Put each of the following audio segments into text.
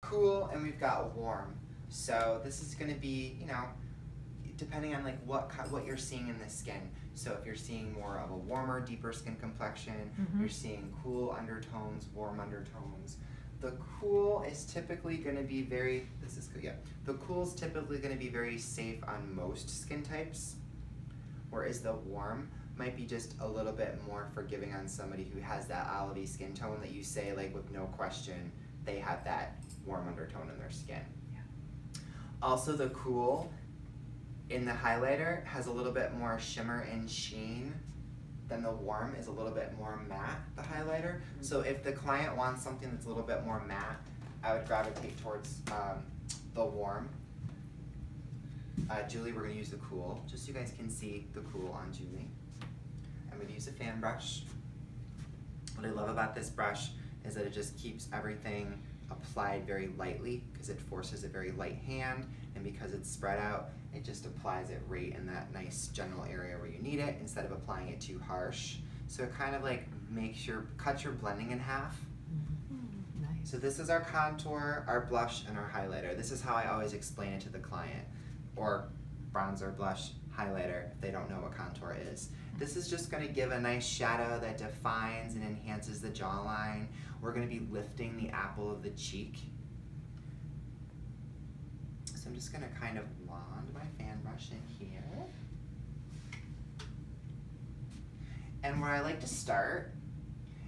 cool, and we've got warm. So this is going to be, you know, depending on like what you're seeing in the skin. So if you're seeing more of a warmer, deeper skin complexion, you're seeing cool undertones, warm undertones. The cool is typically going to be very, this is good, yeah. The cool is typically going to be very safe on most skin types, whereas the warm might be just a little bit more forgiving on somebody who has that olivey skin tone that you say, like, with no question, they have that warm undertone in their skin. Yeah. Also, the cool in the highlighter has a little bit more shimmer and sheen than the warm is a little bit more matte, the highlighter. So if the client wants something that's a little bit more matte, I would gravitate towards the warm. Julie, we're gonna use the cool, just so you guys can see the cool on Julie. I'm gonna use a fan brush. What I love about this brush is that it just keeps everything applied very lightly because it forces a very light hand, and because it's spread out, it just applies it right in that nice general area where you need it instead of applying it too harsh. So it kind of like cuts your blending in half. Nice. So this is our contour, our blush, and our highlighter. This is how I always explain it to the client. Or bronzer, blush, highlighter, if they don't know what contour is. This is just going to give a nice shadow that defines and enhances the jawline. We're going to be lifting the apple of the cheek. So I'm just going to kind of wand my fan brush in here. And where I like to start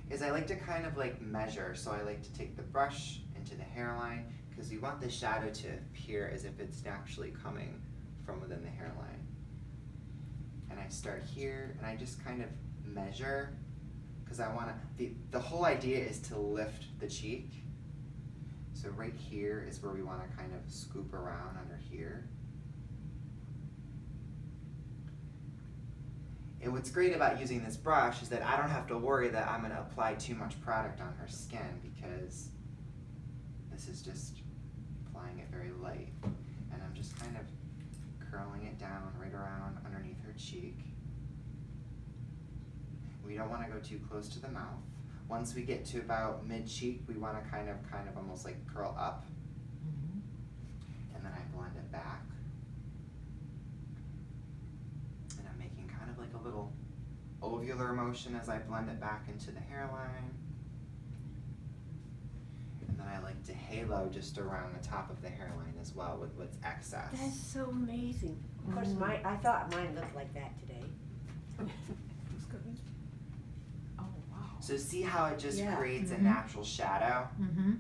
is I like to kind of like measure. So I like to take the brush into the hairline because we want the shadow to appear as if it's naturally coming from within the hairline. And I start here and I just kind of measure because I want to, the whole idea is to lift the cheek. So right here is where we want to kind of scoop around under here. And what's great about using this brush is that I don't have to worry that I'm going to apply too much product on her skin because this is just applying it very light. And I'm just kind of curling it down right around underneath her cheek. We don't want to go too close to the mouth. Once we get to about mid-cheek, we want to kind of almost like curl up. And then I blend it back. And I'm making kind of like a little ovular motion as I blend it back into the hairline. And then I like to halo just around the top of the hairline as well with what's excess. That's so amazing. Of course, I thought mine looked like that today. Looks good. Oh, wow. So see how it just Yeah. creates a natural shadow? Mm-hmm.